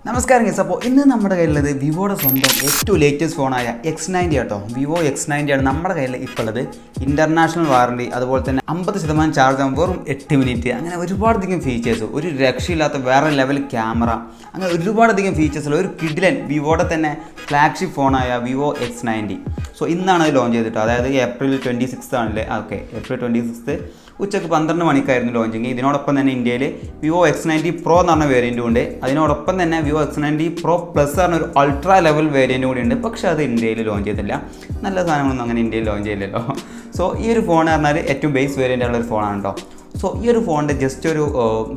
നമസ്കാരം ഗൈസ്. അപ്പോൾ ഇന്ന് നമ്മുടെ കയ്യിലുള്ളത് വിവോയുടെ സ്വന്തം ഏറ്റവും ലേറ്റസ്റ്റ് ഫോണായ X90 കേട്ടോ. വിവോ X90 ആണ് നമ്മുടെ കയ്യിൽ ഇപ്പോൾ ഉള്ളത്. ഇൻ്റർനാഷണൽ വാറണ്ടി, അതുപോലെ തന്നെ 50% ചാർജ് ആകുമ്പോൾ വെറും 8 മിനിറ്റ്, അങ്ങനെ ഒരുപാടധികം ഫീച്ചേഴ്സ്, ഒരു രക്ഷയില്ലാത്ത വേറെ ലെവൽ ക്യാമറ, അങ്ങനെ ഒരുപാടധികം ഫീച്ചേഴ്സുള്ള ഒരു കിഡിലൻ വിവോയുടെ തന്നെ ഫ്ലാഗ്ഷിപ്പ് ഫോണായ വിവോ X90. സോ ഇന്നാണ് അത് ലോഞ്ച് ചെയ്തിട്ട്, അതായത് ഏപ്രിൽ 26 ആണല്ലേ? ഓക്കെ, ഏപ്രിൽ 26 ഉച്ചയ്ക്ക് 12 മണിക്കായിരുന്നു ലോഞ്ചിങ്. ഇതിനോടൊപ്പം തന്നെ ഇന്ത്യയിൽ വിവോ X90 Pro എന്ന് പറഞ്ഞ വേരിയൻറ്റും ഉണ്ട്. അതിനോടൊപ്പം തന്നെ വിവോ X90 Pro Plus പറഞ്ഞ ഒരു അൾട്രാ ലെവൽ വേരിയൻറ്റും കൂടി ഉണ്ട്. പക്ഷേ അത് ഇന്ത്യയിൽ ലോഞ്ച് ചെയ്തില്ല. നല്ല സാധനങ്ങളൊന്നും അങ്ങനെ ഇന്ത്യയിൽ ലോഞ്ച് ചെയ്യില്ലല്ലോ. സോ ഈ ഒരു ഫോൺ പറഞ്ഞാൽ ഏറ്റവും ബേസ് വേരിയൻ്റ് ഉള്ള ഒരു ഫോണാണ് കേട്ടോ. സോ ഈ ഒരു ഫോണിൻ്റെ ജസ്റ്റ് ഒരു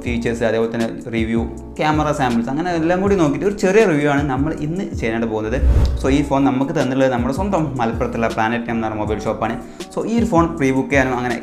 ഫീച്ചേഴ്സ്, അതേപോലെ തന്നെ റിവ്യൂ, ക്യാമറ സാമ്പിൾസ്, അങ്ങനെ എല്ലാം കൂടി നോക്കിയിട്ട് ഒരു ചെറിയ റിവ്യൂ ആണ് നമ്മൾ ഇന്ന് ചെയ്യാനായിട്ട് പോകുന്നത്. സോ ഈ ഫോൺ നമുക്ക് തന്നുള്ളത് നമ്മുടെ സ്വന്തം മലപ്പുറത്തുള്ള പ്ലാനറ്റ് എന്ന് പറഞ്ഞ മൊബൈൽ ഷോപ്പാണ്. സോ ഈ ഒരു ഫോൺ പ്രീ ബുക്ക് ചെയ്യാനും അങ്ങനെ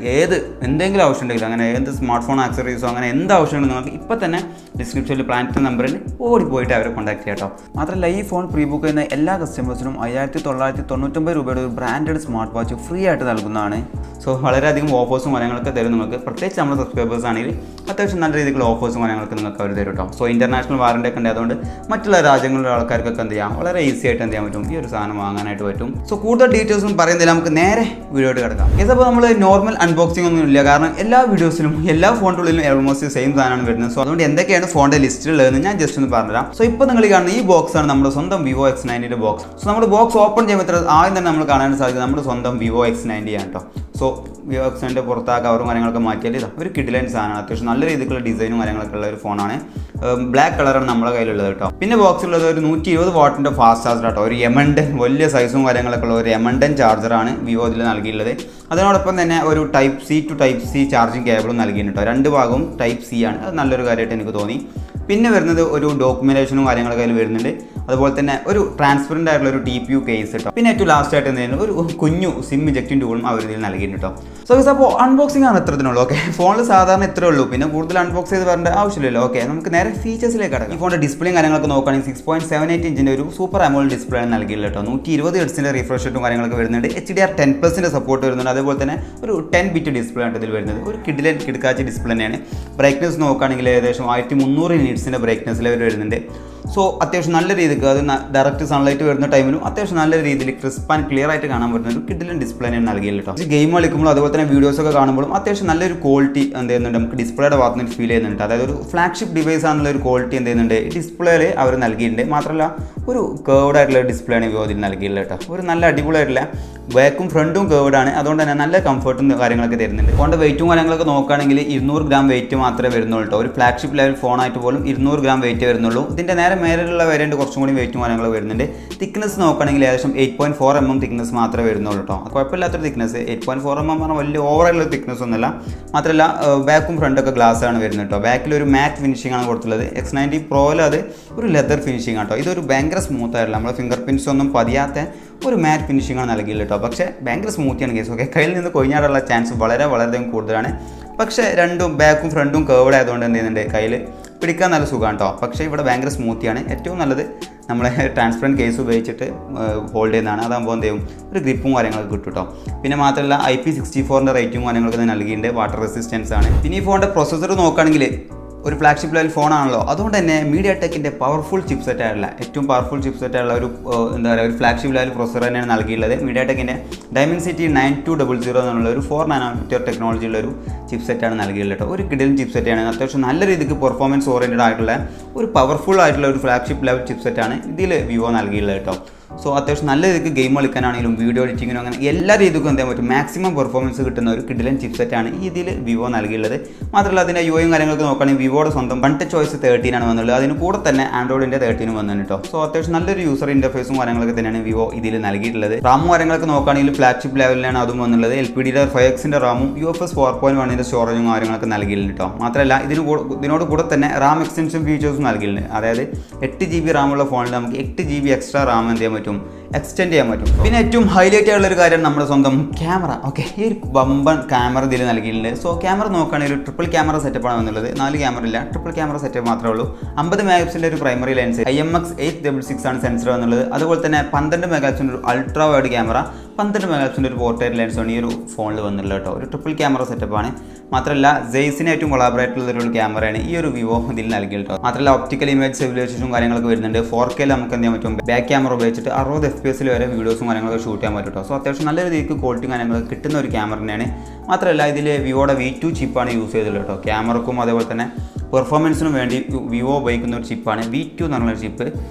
എന്തെങ്കിലും ആവശ്യം ഉണ്ടെങ്കിലും, അങ്ങനെ എന്ത് സ്മാർട്ട് ഫോൺ ആക്സസറീസോ അങ്ങനെ എന്ത് ആവശ്യമുണ്ടെങ്കിൽ നിങ്ങൾക്ക് ഇപ്പോൾ തന്നെ ഡിസ്ക്രിപ്ഷനിൽ പ്ലാനറ്റ് നമ്പറിൽ ഓടിപ്പോയിട്ട് അവരെ കോൺടാക്ട് ചെയ്യാം കേട്ടോ. മാത്രമല്ല ഈ ഫോൺ പ്രീ ബുക്ക് ചെയ്യുന്ന എല്ലാ കസ്റ്റമേഴ്സിനും 5999 രൂപയുടെ ഒരു ബ്രാൻഡഡ് സ്മാർട്ട് വാച്ച് ഫ്രീ ആയിട്ട് നൽകുന്നതാണ്. സോ വളരെയധികം ഓഫേഴ്സും കാര്യങ്ങളൊക്കെ തരും നിങ്ങൾക്ക്. പ്രത്യേകിച്ച് നമ്മുടെ സബ്സ്ക്രൈബേഴ്സ് ആണെങ്കിൽ അത്യാവശ്യം നല്ല രീതിയിലുള്ള ഓഫേഴ്സും കാര്യങ്ങളൊക്കെ നിങ്ങൾക്ക് അവർ തരും കേട്ടോ. സോ ഇൻ്റർനാഷണൽ വാറണ്ടി ഒക്കെ ഉണ്ട്, അതുകൊണ്ട് മറ്റുള്ള രാജ്യങ്ങളിലെ ആൾക്കാർക്കൊക്കെ എന്ത് ചെയ്യാം, വളരെ ഈസി ആയിട്ട് എന്ത് ചെയ്യാൻ പറ്റും, ഈ ഒരു സാധനം വാങ്ങാനായിട്ട് പറ്റും. സോ കൂടുതൽ ഡീറ്റെയിൽസും പറയുന്നില്ല, നമുക്ക് നേരെ വീഡിയോയിട്ട് കിടക്കാം. അപ്പോൾ നമ്മൾ നോർമൽ അൺബോക്സിംഗ് ഒന്നും ഇല്ല, കാരണം എല്ലാ വീഡിയോസിലും എല്ലാ ഫോണിൻ്റെ ഉള്ളിലും ഓൾമോസ്റ്റ് സെയിം സാധനമാണ് വരുന്നത്. സോ അതുകൊണ്ട് എന്തൊക്കെയാണ് ഫോണിൻ്റെ ലിസ്റ്റിലുള്ളതെന്ന് ഞാൻ ജസ്റ്റ് ഒന്ന് പറഞ്ഞുതരാം. സോ ഇപ്പോൾ നിങ്ങൾ കാണുന്ന ഈ ബോക്സ് ആണ് നമ്മുടെ സ്വന്തം വിവോ X90 ബോക്സ്. സോ നമ്മുടെ ബോക്സ് ഓപ്പൺ ചെയ്യുമ്പോൾ ആദ്യം തന്നെ നമ്മൾ കാണാൻ സാധിക്കും നമ്മുടെ സ്വന്തം വിവോ X90 ആണ് കേട്ടോ. സോ വിവോ X90 പുറത്ത് ആ കവറും കാര്യങ്ങളൊക്കെ മാറ്റിയാൽ ഇതാ ഒരു കിഡിലൻ സാധനമാണ്. അത്യാവശ്യം നല്ല രീതിക്കുള്ള ഡിസൈനും കാര്യങ്ങളൊക്കെ ഉള്ള ഒരു ഫോണാണ്. ബ്ലാക്ക് കളറാണ് നമ്മുടെ കയ്യിലുള്ളത് കേട്ടോ. പിന്നെ ബോക്സിലുള്ളത് ഒരു 120 വാട്ടിൻ്റെ ഫാസ്റ്റ് ചാർജർ കേട്ടോ. ഒരു എമണ്ടൻ വലിയ സൈസും കാര്യങ്ങളൊക്കെ ഉള്ള ഒരു എമണ്ടൻ ചാർജറാണ് വിവോ ഇതിൽ നൽകിയിട്ടുള്ളത്. അതിനോടൊപ്പം തന്നെ ഒരു type C to type C charging കേബിളും നൽകിയിട്ടുണ്ട് കേട്ടോ. രണ്ട് ഭാഗവും ടൈപ്പ് സി ആണ്. അത് നല്ലൊരു കാര്യമായിട്ട് എനിക്ക് തോന്നി. പിന്നെ വരുന്നത് ഒരു ഡോക്യുമെൻറ്റേഷനും കാര്യങ്ങളൊക്കെ അതിൽ വരുന്നുണ്ട്. അതുപോലെ തന്നെ ഒരു ട്രാൻസ്പെറൻ്റ് ആയിട്ടുള്ള ഒരു TPU കേസ് കേട്ടോ. പിന്നെ ഏറ്റവും ലാസ്റ്റ് ആയിട്ട് എന്തെങ്കിലും ഒരു കുഞ്ഞു സിം ഇജക്റ്റിംഗ് ടൂളും അവർ ഇതിൽ നൽകിയിട്ടുണ്ട് കേട്ടോ. സോ അപ്പോൾ അൺബോക്സിംഗ് ആണ് ഇത്രത്തിനുള്ളൂ. ഓക്കെ, ഫോണിൽ സാധാരണ ഇത്രേ ഉള്ളൂ, പിന്നെ കൂടുതൽ അൺബോക്സ് ചെയ്ത് വരേണ്ട ആവശ്യമില്ലല്ലോ. ഓക്കെ, നമുക്ക് നേരെ ഫീച്ചേഴ്സിലേക്ക് കിടക്കാം. ഈ ഫോണിൻ്റെ ഡിസ്പ്ലേയും കാര്യങ്ങളൊക്കെ നോക്കുകയാണെങ്കിൽ 6.78 ഇഞ്ചിൻ്റെ ഒരു സൂപ്പർ AMOLED ഡിസ്പ്ലേ ആണ് നൽകിയില്ല കേട്ടോ. 120 ഹെർട്സിൻ്റെ റിഫ്രഷ് റേറ്റും കാര്യങ്ങളൊക്കെ വരുന്നുണ്ട്. HDR10+ൻ്റെ സപ്പോർട്ട് വരുന്നുണ്ട്. അതുപോലെ തന്നെ ഒരു 10 ബിറ്റ് ഡിസ്പ്ലേ ആണ് ഇതിൽ വരുന്നത്. ഒരു കിടക്കാച്ച ഡിസ്പ്ലേ തന്നെയാണ്. ബ്രൈറ്റ്നസ് നോക്കുകയാണെങ്കിൽ ഏകദേശം 1300 നിറ്റ്സിൻ്റെ ബ്രൈറ്റ്നസ്സിൽ അവർ വരുന്നുണ്ട്. സോ അത്യാവശ്യം നല്ല രീതിക്ക് അത് ഡയറക്റ്റ് സൺലൈറ്റ് വരുന്ന ടൈമിലും അത്യാവശ്യം നല്ല രീതിയിൽ ക്രിസ്പ് ആൻഡ് ക്ലിയർ ആയിട്ട് കാണാൻ പറ്റുന്ന ഒരു കിഡിലൻ ഡിസ്പ്ലേ ആണ് നൽകിയില്ല കേട്ടോ. ഗെയിം കളിക്കുമ്പോൾ അതുപോലെ തന്നെ വീഡിയോസൊക്കെ കാണുമ്പോഴും അത്യാവശ്യം നല്ലൊരു ക്വാളിറ്റി എന്ത് ചെയ്യുന്നുണ്ട്, നമുക്ക് ഡിസ്പ്ലേയുടെ ഭാഗത്ത് നിന്ന് ഫീൽ ചെയ്യുന്നുണ്ട്. അതായത് ഒരു ഫ്ലാഗ്ഷിപ്പ് ഡിവൈസ് ആണെന്നുള്ള ഒരു ക്വാളിറ്റി എന്ത് ചെയ്യുന്നുണ്ട് ഡിസ്പ്ലേയിൽ അവർ നൽകിയിട്ടുണ്ട്. മാത്രമല്ല ഒരു കേർവ്ഡ് ആയിട്ടുള്ള ഡിസ്പ്ലേ ആണ് വിവോ ഇതിൽ നൽകിയില്ല കേട്ടോ. ഒരു നല്ല അടിപൊളിയായിട്ടുള്ള ബാക്കും ഫ്രണ്ടും കേർവ്ഡ് ആണ്. അതുകൊണ്ട് തന്നെ നല്ല കംഫർട്ടും കാര്യങ്ങളൊക്കെ തരുന്നുണ്ട്. ഫോണിൻ്റെ വെയിറ്റും കാര്യങ്ങളൊക്കെ നോക്കുകയാണെങ്കിൽ 200 ഗ്രാം വെയിറ്റ് മാത്രമേ വരുന്നുള്ളൂ കേട്ടോ. ഒരു ഫ്ലാഗ്ഷിപ്പ് ലെവൽ ഫോണായിട്ട് പോലും 200 ഗ്രാം വെയിറ്റ് വരുന്നുള്ളൂ. ഇതിൻ്റെ നേരെ മേലുള്ള വേരിയൻറ്റ് കുറച്ചും കൂടി വെയിറ്റും കാര്യങ്ങൾ വരുന്നുണ്ട്. തിക്നെസ് നോക്കുകയാണെങ്കിൽ ഏകദേശം 8.4 mm തിക്നെസ് മാത്രമേ വരുന്നുള്ളൂ കേട്ടോ. കുഴപ്പമില്ലാത്തൊരു തിക്നെസ്. 8.4 mm പറഞ്ഞാൽ വലിയ ഓവറായിട്ടുള്ള തിക്നെസ് ഒന്നുമല്ല. മാത്രമല്ല ബാക്കും ഫ്രണ്ടൊക്കെ ഗ്ലാസ് ആണ് വരുന്നത് കേട്ടോ. ബാക്കിൽ ഒരു മാറ്റ് ഫിനിഷിംഗ് ആണ് കൊടുത്തുള്ളത്. X90 Proയിൽ അത് ഒരു ലെതർ ഫിനിഷിംഗ് ആണ് കേട്ടോ. ഇതൊരു ഭയങ്കര സ്മൂത്ത് ആയിട്ടുള്ള നമ്മുടെ ഫിംഗർ പ്രിൻറ്റ്സ് ഒന്നും പതിയാത്ത ഒരു മാറ്റ് ഫിനിഷിംഗ് ആണ് നൽകിയില്ല കേട്ടോ. പക്ഷേ ഭയങ്കര സ്മൂത്തിയാണ് കേസ്. ഓക്കെ, കയ്യിൽ നിന്ന് കൊഴിഞ്ഞാടുള്ള ചാൻസ് വളരെയധികം കൂടുതലാണ്. പക്ഷേ രണ്ടും ബാക്കും ഫ്രണ്ടും കേർവ്ഡ് ആയതുകൊണ്ട് എന്ത് ചെയ്യുന്നുണ്ട്, കയ്യിൽ പിടിക്കാൻ നല്ല സുഖമാണ് കേട്ടോ. പക്ഷേ ഇവിടെ ഭയങ്കര സ്മൂത്തിയാണ്. ഏറ്റവും നല്ലത് നമ്മളെ ട്രാൻസ്പെറൻറ്റ് കേസ് ഉപയോഗിച്ചിട്ട് ഹോൾഡ് ചെയ്യുന്നതാണ്. അതാകുമ്പോൾ എന്ത് ചെയ്യും, ഒരു ഗ്രിപ്പും കാര്യങ്ങളൊക്കെ കിട്ടും കേട്ടോ. പിന്നെ മാത്രമല്ല IP64 റേറ്റും കാര്യങ്ങളൊക്കെ നൽകിയിട്ടുണ്ട്. വാട്ടർ റെസിസ്റ്റൻസ് ആണ്. പിന്നെ ഈ ഫോണിൻ്റെ പ്രൊസസ്സർ നോക്കുകയാണെങ്കിൽ ഒരു ഫ്ലാഗ്ഷിപ്പ് ലെവൽ ഫോണാണല്ലോ, അതുകൊണ്ട് തന്നെ MediaTekൻ്റെ പവർഫുൾ ചിപ്സെറ്റ് ആയിട്ടുള്ള ഏറ്റവും പവർഫുൾ ചിപ്സെറ്റ് ആയിട്ടുള്ള ഒരു എന്താ പറയുക ഒരു ഫ്ലാഗ്ഷിപ്പ് ലെവൽ പ്രൊസസ്സർ തന്നെയാണ് നൽകിയിട്ടുള്ളത്. MediaTekൻ്റെ Dimensity 9200 എന്നുള്ള ഒരു 4 നാനോമീറ്റർ ടെക്നോളജി ഉള്ള ഒരു ചിപ്സെറ്റാണ് നൽകിയിട്ടുള്ളത് കേട്ടോ. ഒരു കിഡിലൻ ചിപ്സെറ്റാണ്. അത്യാവശ്യം നല്ല രീതിക്ക് പെർഫോമൻസ് ഓറിയൻറ്റഡ് ആയിട്ടുള്ള ഒരു പവർഫുൾ ആയിട്ടുള്ള ഒരു ഫ്ലാഗ്ഷിപ്പ് ലെവൽ ചിപ്സെറ്റാണ് ഇതിൽ വിവോ നൽകിയിട്ടുള്ളത് കേട്ടോ. സോ അത്യാവശ്യം നല്ല രീതിക്ക് ഗെയിം കളിക്കാനാണെങ്കിലും വീഡിയോ എഡിറ്റിങ്ങിനും അങ്ങനെ എല്ലാ രീതിക്കും എന്ത് ചെയ്യാൻ പറ്റും, മാക്സിമം പെർഫോമൻസ് കിട്ടുന്ന ഒരു കിഡിലൻ ചിപ്സെറ്റാണ് ഇതിൽ വിവോ നൽകിയുള്ളത്. മാത്രമല്ല അതിൻ്റെ യുഐയും കാര്യങ്ങളൊക്കെ നോക്കുകയാണെങ്കിൽ വിവോയുടെ സ്വന്തം വൺ ടച്ച് OS 13 ആണ് വന്നുള്ളത്. അതിന് കൂടെ തന്നെ ആൻഡ്രോയിഡിൻ്റെ 13 വന്നിട്ടുണ്ട് കേട്ടോ. സോ അത്യാവശ്യം നല്ലൊരു യൂസർ ഇൻ്റർഫേസും കാര്യങ്ങളൊക്കെ തന്നെയാണ് വിവോ ഇതിൽ നൽകിയിട്ടുള്ളത്. റാമും കാര്യങ്ങളൊക്കെ നോക്കുകയാണെങ്കിൽ ഫ്ലാഗ്ഷിപ്പ് ലെവലിലാണ് അതും വന്നുള്ളത്. LPDDR5Xൻ്റെ റാമും UFS 4.1ൻ്റെ സ്റ്റോറേജും കാര്യങ്ങളൊക്കെ നൽകിയിട്ടുണ്ട് കേട്ടോ. മാത്രമല്ല ഇതിനോട് കൂടെ തന്നെ റാം എക്സ്റ്റൻഷൻ ഫീച്ചേഴ്സും നൽകിയിട്ടുണ്ട്. അതായത് 8 GB റാമുള്ള ഫോണിൽ നമുക്ക് 8 GB എക്സ്ട്രാ റാം എന്ത് ചെയ്യാൻ പറ്റും, എക്സ്റ്റെൻഡ് ചെയ്യാൻ പറ്റും. പിന്നെ ഏറ്റവും ഹൈലൈറ്റ് ആയിട്ടുള്ള ഒരു കാര്യം നമ്മുടെ സ്വന്തം ക്യാമറ. ഓക്കെ, ഈ ഒരു ബമ്പൻ ക്യാമറ ഇതിൽ നൽകിയിട്ടുണ്ട്. സോ ക്യാമറ നോക്കുകയാണെങ്കിൽ ഒരു ട്രിപ്പിൾ ക്യാമറ സെറ്റപ്പാണ് വന്നുള്ളത്. 4 ക്യാമറ ഇല്ല, ട്രിപ്പിൾ ക്യാമറ സെറ്റപ്പ് മാത്രമേ ഉള്ളൂ. 50 മെഗാപിക്സലിൻ്റെ ഒരു പ്രൈമറി ലെൻസ്, IMX866 ആണ് സെൻസർ വന്നുള്ളത്. അതുപോലെ തന്നെ 12 മെഗാപിക്സലിൻ്റെ ഒരു അൾട്രാ വൈഡ് ക്യാമറ, 12 മെഗാപിക്സലിൻ്റെ ഒരു പോർട്രേറ്റ് ലെൻസാണ് ഈ ഒരു ഫോണിൽ വന്നിട്ടുള്ളത് കേട്ടോ. ഒരു ട്രിപ്പിൾ ക്യാമറ സെറ്റപ്പാണ്. മാത്രമല്ല Zeiss ഏറ്റവും കൊളാബറേറ്റ് ഉള്ളൊരു ക്യാമറയാണ് ഈ ഒരു വിവോ ഇതിൽ നൽകിയത് കേട്ടോ. മാത്രമല്ല ഒപ്റ്റിക്കൽ ഇമേജ് സ്റ്റെബിലൈസേഷനും കാര്യങ്ങളൊക്കെ വരുന്നുണ്ട്. 4K നമുക്ക് എന്ത് ചെയ്യാൻ പറ്റും, ബാക്ക് ക്യാമറ ഉപയോഗിച്ചിട്ട് 60 FPS വരെ വീഡിയോസും കാര്യങ്ങളൊക്കെ ഷൂട്ട് ചെയ്യാൻ പറ്റും കേട്ടോ. സോ അത്യാവശ്യം നല്ല രീതിക്ക് ക്വാളിറ്റി കാര്യങ്ങളൊക്കെ കിട്ടുന്ന ഒരു ക്യാമറ തന്നെയാണ്. മാത്രമല്ല ഇതിൽ വിവോയുടെ V2 ചിപ്പാണ് യൂസ് ചെയ്തിട്ടുള്ളത് കേട്ടോ. ക്യാമറക്കും അതേപോലെ തന്നെ പെർഫോമൻസിനും വേണ്ടി വിവോ ഉപയോഗിക്കുന്ന ഒരു ചിപ്പാണ് V2 എന്ന് പറഞ്ഞൊരു ചിപ്പ്.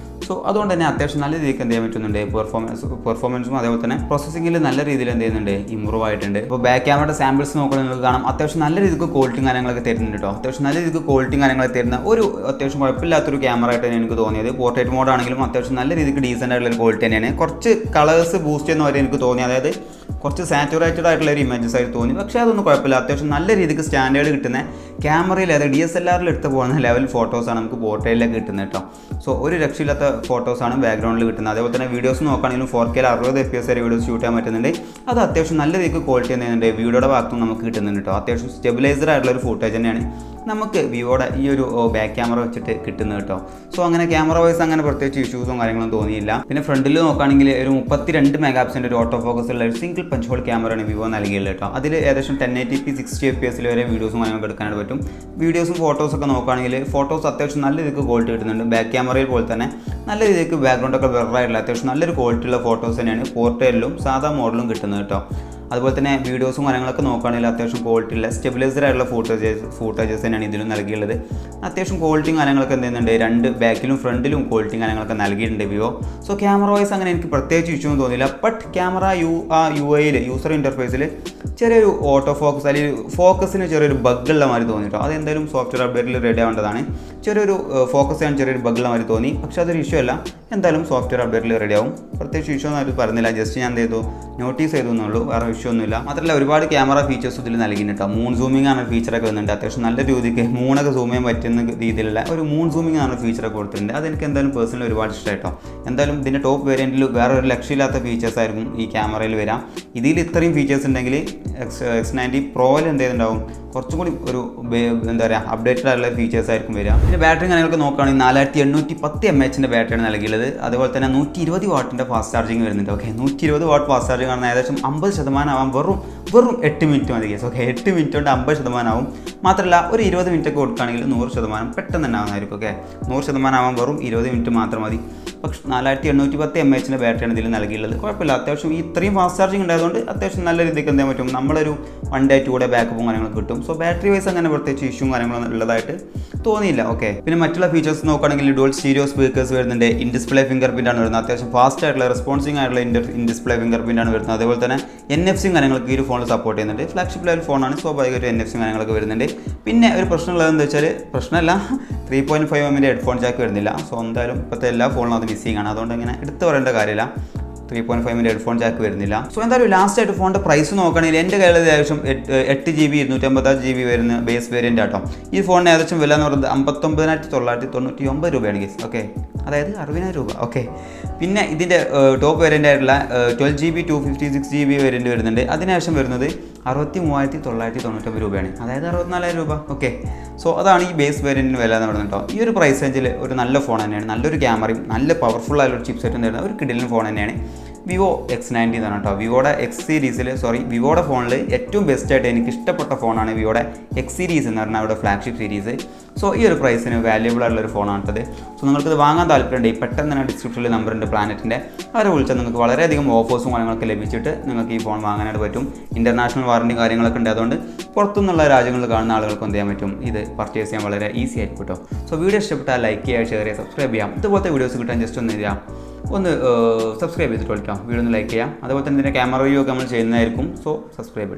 സോ അതുകൊണ്ട് തന്നെ അത്യാവശ്യം നല്ല രീതിക്ക് എന്ത് ചെയ്യാൻ പറ്റുന്നുണ്ട്, പെർഫോമൻസും അതേപോലെ തന്നെ പ്രോസസ്സിംഗിൽ നല്ല രീതിയിൽ എന്ത് ചെയ്യുന്നുണ്ട്, ഇമ്പ്രൂവ് ആയിട്ടുണ്ട്. ഇപ്പോൾ ബാക്ക് ക്യാമറയുടെ സാമ്പിൾസ് നോക്കുകയാണെങ്കിൽ നിങ്ങൾക്ക് കാണാം അത്യാവശ്യം നല്ല രീതിക്ക് ക്വാളിറ്റിയും കാര്യങ്ങളൊക്കെ തരുന്നുണ്ട് കേട്ടോ. അത്യാവശ്യം നല്ല രീതിക്ക് ക്വാളിറ്റിയും കാര്യങ്ങളൊക്കെ തരുന്ന ഒരു അത്യാവശ്യം കുഴപ്പമില്ലാത്തൊരു ക്യാമറ ആയിട്ടാണ് എനിക്ക് തോന്നിയത്. പോർട്രേറ്റ് മോഡാണെങ്കിലും അത്യാവശ്യം നല്ല രീതിക്ക് ഡീസൻ്റ് ആയിട്ടുള്ള ക്വാളിറ്റി തന്നെയാണ്. കുറച്ച് കളേഴ്സ് ബൂസ്റ്റ് ചെയ്യുന്ന വരെ എനിക്ക് തോന്നി, അതായത് കുറച്ച് സാച്ചുറേറ്റഡ് ആയിട്ടുള്ള ഒരു ഇമേജസ് ആയിട്ട് തോന്നി. പക്ഷേ അതൊന്നും കുഴപ്പമില്ല, അത്യാവശ്യം നല്ല രീതിക്ക് സ്റ്റാൻഡേർഡ് കിട്ടുന്ന ക്യാമറയിൽ, അതായത് DSLR എടുത്ത് പോകുന്ന ലെവൽ ഫോട്ടോസാണ് നമുക്ക് പോർട്രേറ്റിലേക്ക് കിട്ടുന്നത് കേട്ടോ. സോ ഒരു രക്ഷയില്ലാത്ത ഫോട്ടോസാണ് ബാക്ക്ഗ്രൗണ്ടിൽ കിട്ടുന്നത്. അതേപോലെ തന്നെ വീഡിയോസ് നോക്കുകയാണെങ്കിലും 4K 60 FPS വരെ വീഡിയോസ് ഷൂട്ട് ചെയ്യാൻ പറ്റുന്നുണ്ട്. അത് അത്യാവശ്യം നല്ല രീതിക്ക് ക്വാളിറ്റി തന്നെയുണ്ട്. വീഡിയോയുടെ ഭാഗത്തും നമുക്ക് കിട്ടുന്നുണ്ട് കേട്ടോ. അത്യാവശ്യം സ്റ്റെബിലൈസർ ആയിട്ടുള്ള ഒരു ഫുട്ടേജ് തന്നെയാണ് നമുക്ക് വിവോയുടെ ഈ ഒരു ബാക്ക് ക്യാമറ വെച്ചിട്ട് കിട്ടുന്നത് കേട്ടോ. സോ അങ്ങനെ ക്യാമറ വൈസ് അങ്ങനെ പ്രത്യേകിച്ച് ഇഷ്യൂസും കാര്യങ്ങളും തോന്നിയില്ല. പിന്നെ ഫ്രണ്ടിൽ നോക്കുകയാണെങ്കിൽ ഒരു 32 മെഗാപിക്സലിൻ്റെ ഒരു ഓട്ടോ ഫോക്കസ് ഉള്ള ഒരു സിംഗിൾ പഞ്ച് ഹോൾ ക്യാമറയാണ് വിവോ നൽകിയുള്ളത് കേട്ടോ. അതിൽ ഏകദേശം 1080p 60 FPS വരെ വീഡിയോസും കാര്യങ്ങളൊക്കെ എടുക്കാനായിട്ട് പറ്റും. വീഡിയോസും ഫോട്ടോസൊക്കെ നോക്കുകയാണെങ്കിൽ ഫോട്ടോസ് അത്യാവശ്യം നല്ല രീതിക്ക് ക്വാളിറ്റി കിട്ടുന്നുണ്ട്. ബാക്ക് ക്യാമറയിൽ പോലെ തന്നെ നല്ല രീതിക്ക് ബാക്ക്ഗ്രൗണ്ടൊക്കെ വെററായിട്ടുള്ള അത്യാവശ്യം നല്ലൊരു ക്വാളിറ്റിയുള്ള ഫോട്ടോസ് തന്നെയാണ് പോർട്രേറ്റിലും സാധാ മോഡലും കിട്ടുന്നത് കേട്ടോ. അതുപോലെ തന്നെ വീഡിയോസും കാര്യങ്ങളൊക്കെ നോക്കുകയാണെങ്കിൽ അത്യാവശ്യം ക്വാളിറ്റി ഉള്ള സ്റ്റെബിലൈസർ ആയിട്ടുള്ള ഫൂട്ടേജസ് തന്നെയാണ് ഇതിലും നൽകിയുള്ളത്. അത്യാവശ്യം ക്വാളിറ്റിയും കാര്യങ്ങളൊക്കെ എന്ത് ചെയ്യുന്നുണ്ട്, രണ്ട് ബാക്കിലും ഫ്രണ്ടിലും ക്വാളിറ്റിയും കാര്യങ്ങളൊക്കെ നൽകിയിട്ടുണ്ട് വിവോ. സോ ക്യാമറ വൈസ് അങ്ങനെ എനിക്ക് പ്രത്യേകിച്ച് ഇഷ്യൂ ഒന്നും തോന്നിയില്ല. ബട്ട് ക്യാമറ UI യൂസർ ഇൻ്റർഫേസിൽ ചെറിയൊരു ഓട്ടോ ഫോക്കസ് അല്ലെങ്കിൽ ഫോക്കസിന് ചെറിയൊരു ബഗ്ഗുള്ള മാതിരി തോന്നിട്ടോ. അതെന്തായാലും സോഫ്റ്റ്വെയർ അപ്ഡേറ്റിൽ റെഡി ആവേണ്ടതാണ്. ചെറിയൊരു ഫോക്കസ് ചെയ്യാൻ ചെറിയൊരു ബഗ്ഗുള്ള മാതിരി തോന്നി. പക്ഷേ അതൊരു ഇഷ്യൂ അല്ല, എന്തായാലും സോഫ്റ്റ്വെയർ അപ്ഡേറ്റിൽ റെഡി ആവും. പ്രത്യേകിച്ച് ഇഷ്യൂ ഒന്നും അവർ പറഞ്ഞില്ല, ജസ്റ്റ് ഞാൻ എന്ത് ചെയ്തു, നോട്ടീസ് ചെയ്തു എന്നുള്ളൂ, വേറെ ഇഷ്യൂ ഒന്നുമില്ല. മാത്രമല്ല ഒരുപാട് ക്യാമറ ഫീച്ചേഴ്സ് ഇതിൽ നൽകിയിട്ടുണ്ട്. മൂൺ സൂമിംഗ് ആണ് ഫീച്ചറൊക്കെ വരുന്നുണ്ട്. അത്യാവശ്യം നല്ല രീതിക്ക് മൂണൊക്കെ സൂം ചെയ്യാൻ പറ്റുന്ന രീതിയിലുള്ള ഒരു മൂൺ സൂമിംഗ് ആണ് ഫീച്ചറൊക്കെ കൊടുത്തിട്ടുണ്ട്. അതെനിക്ക് എന്തായാലും പേഴ്സണലി ഒരുപാട് ഇഷ്ടമായിട്ടോ. എന്തായാലും ഇതിൻ്റെ ടോപ്പ് വേരിയൻറ്റിൽ വേറെ ഒരു ലക്ഷ്യമില്ലാത്ത ഫീച്ചേഴ്സ് ആയിരിക്കും ഈ ക്യാമറയിൽ വരാം. ഇതിൽ ഇത്രയും ഫീച്ചേഴ്സ് ഉണ്ടെങ്കിൽ X90 പ്രോയിൽ എന്ത് ചെയ്തിട്ടുണ്ടാവും, കുറച്ചും കൂടി ഒരു എന്താ പറയുക അപ്ഡേറ്റഡ് ആയിട്ടുള്ള ഫീച്ചേഴ്സ് ആയിരിക്കും വരിക. പിന്നെ ബാറ്ററി കാര്യങ്ങളൊക്കെ നോക്കുകയാണെങ്കിൽ 4810 mAh ബാറ്ററിയാണ് നൽകിയുള്ളത്. അതുപോലെ തന്നെ 120 വാട്ടിൻ്റെ ഫാസ്റ്റ് ചാർജിങ് വരുന്നുണ്ട്. ഓക്കെ, 120 വാട്ട് ഫാസ്റ്റ് ചാർജിങ് ആണ്. ഏകദേശം 50% ആവാം. വെറും 8 മിനിറ്റ് മതി കേസ്. ഓക്കെ, 8 മിനിറ്റ് കൊണ്ട് 50% ആവും. മാത്രമല്ല ഒരു 20 മിനിറ്റ് ഒക്കെ കൊടുക്കുകയാണെങ്കിൽ 100% പെട്ടെന്ന് തന്നെ ആവുന്നതായിരിക്കും. ഓക്കെ, 100% ആവാൻ വെറും 20 മിനിറ്റ് മാത്രം മതി. പക്ഷേ 4810 mAh ബാറ്ററിയാണ് ഇതിൽ നൽകിയുള്ളത്. കുഴപ്പമില്ല, അത്യാവശ്യം ഇത്രയും ഫാസ്റ്റ് ചാർജിങ് ഉണ്ടായതുകൊണ്ട് അത്യാവശ്യം നല്ല രീതിക്ക് എന്ത് ചെയ്യാൻ പറ്റും, നമ്മളൊരു 1 day 2 day ബാക്കപ്പും കാര്യങ്ങളും കിട്ടും. സോ ബാറ്ററി വൈസ് അങ്ങനെ പ്രത്യേകിച്ച് ഇഷ്യൂവും കാര്യങ്ങളൊന്നും ഉള്ളതായിട്ട് തോന്നിയില്ല. ഓക്കെ, പിന്നെ മറ്റുള്ള ഫീച്ചേഴ്സ് നോക്കുകയാണെങ്കിൽ ഡുവൽ സ്റ്റീരിയോ സ്പീക്കേഴ്സ് വരുന്നുണ്ട്. ഇൻ ഡിസ്പ്ലേ ഫിംഗർ പ്രിൻ്റ് ആണ് വരുന്നത്. അത്യാവശ്യം ഫാസ്റ്റ് ആയിട്ടുള്ള റെസ്പോൺസിംഗ് ആയിട്ടുള്ള ഇൻ ഡിസ്പ്ലേ ഫിംഗർ പ്രിൻ്റ് ആണ് വരുന്നത്. അതേപോലെ തന്നെ NFC കാര്യങ്ങളൊക്കെ ഈ ഒരു ഫോണിൽ സപ്പോർട്ട് ചെയ്യുന്നുണ്ട്. ഫ്ലാഗ്ഷിപ്പ് ലെവൽ ഫോണാണ്, സ്വാഭാവികമായിട്ട് NFC കാര്യങ്ങളൊക്കെ വരുന്നുണ്ട്. പിന്നെ ഒരു പ്രശ്നമുള്ളതെന്ന് വെച്ചാൽ, പ്രശ്നമല്ല, 3.5mm ഹെഡ്ഫോൺ ജാക്ക് വരുന്നില്ല. സോ എന്തായാലും ഇപ്പോഴത്തെ എല്ലാ ഫോണിലും അത് മിസ്സിംഗ് ആണ്. അതുകൊണ്ട് ഇങ്ങനെ എടുത്ത് പറയേണ്ട കാര്യമില്ല, 3.5mm ഹെഡ്ഫോൺ ജാക്ക് വരുന്നില്ല. സോ എന്തായാലും ലാസ്റ്റ് ആയിട്ട് ഫോണിൻ്റെ പ്രൈസ് നോക്കുകയാണെങ്കിൽ എൻ്റെ കയ്യിൽ ഏകദേശം 8GB 256GB വരുന്ന ബേസ് വേരിയൻ്റ് ആട്ടോ. ഈ ഫോണിന് ഏകദേശം വില എന്ന് പറയുന്നത് 59,999 രൂപയാണ് ഗീസ്. ഓക്കെ, അതായത് 60,000 രൂപ. ഓക്കെ, പിന്നെ ഇതിൻ്റെ ടോപ്പ് വേരിയൻ്റ് ആയിട്ടുള്ള 12GB 256GB വേരിയൻ്റ് വരുന്നുണ്ട്. അതിനുശേഷം വരുന്നത് 63,999 രൂപയാണ്, അതായത് 64,000 രൂപ. ഓക്കെ, സോ അതാണ് ഈ ബേസ് വേരിയൻറ്റിന് വില എന്ന് പറയുന്നത് കേട്ടോ. ഈ ഒരു പ്രൈസ് റേഞ്ചിൽ ഒരു നല്ല ഫോൺ തന്നെയാണ്. നല്ലൊരു ക്യാമറയും നല്ല പവർഫുൾ ആയിട്ടുള്ള ചിപ്പ് സെറ്റും തരുന്ന ഒരു കിടിലൻ ഫോൺ തന്നെയാണ് VIVO X90 എന്നാണ് കേട്ടോ. വിവോയുടെ വിവോയുടെ ഫോണിൽ ഏറ്റവും ബെസ്റ്റായിട്ട് എനിക്ക് ഇഷ്ടപ്പെട്ട ഫോണാണ് വിവോയുടെ X സീരീസ് എന്ന് പറഞ്ഞാൽ അവിടെ ഫ്ലാഗ്ഷിപ്പ് സീരീസ്. സോ ഈ ഒരു പ്രൈസിന് വാല്യുബിൾ ആയിട്ടുള്ളൊരു ഫോണാണിട്ടത്. സോ നിങ്ങൾക്കിത് വാങ്ങാൻ താല്പര്യമുണ്ട്, പെട്ടെന്ന് തന്നെ ഡിസ്ക്രിപ്ഷനിൽ നമ്പറുണ്ട് പ്ലാനറ്റിൻ്റെ, അവരെ വിളിച്ചാൽ നിങ്ങൾക്ക് വളരെയധികം ഓഫേഴ്സും കാര്യങ്ങളൊക്കെ ലഭിച്ചിട്ട് നിങ്ങൾക്ക് ഈ ഫോൺ വാങ്ങാനായിട്ട് പറ്റും. ഇൻ്റർനാഷണൽ വാറണ്ടി കാര്യങ്ങളൊക്കെ ഉണ്ട്. അതുകൊണ്ട് പുറത്തുനിന്നുള്ള രാജ്യങ്ങളിൽ കാണുന്ന ആളുകൾക്ക് എന്ത് ചെയ്യാൻ പറ്റും, ഇത് പർച്ചേസ് ചെയ്യാൻ വളരെ ഈസി ആയിരിക്കും കേട്ടോ. സോ വീഡിയോ ഇഷ്ടപ്പെട്ടാൽ ലൈക്ക് ചെയ്യുക, ഷെയർ ചെയ്യുക, സബ്സ്ക്രൈബ് ചെയ്യാം. ഇതുപോലത്തെ വീഡിയോസ് കിട്ടാൻ ജസ്റ്റ് ഒന്ന് സബ്സ്ക്രൈബ് ചെയ്തിട്ട് വിളിക്കാം, വീഡിയോ ഒന്ന് ലൈക്ക് ചെയ്യാം. അതുപോലെ തന്നെ ഇതിൻ്റെ ക്യാമറ റിവ്യൂ ഒക്കെ നമ്മൾ ചെയ്യുന്നതായിരിക്കും. So subscribe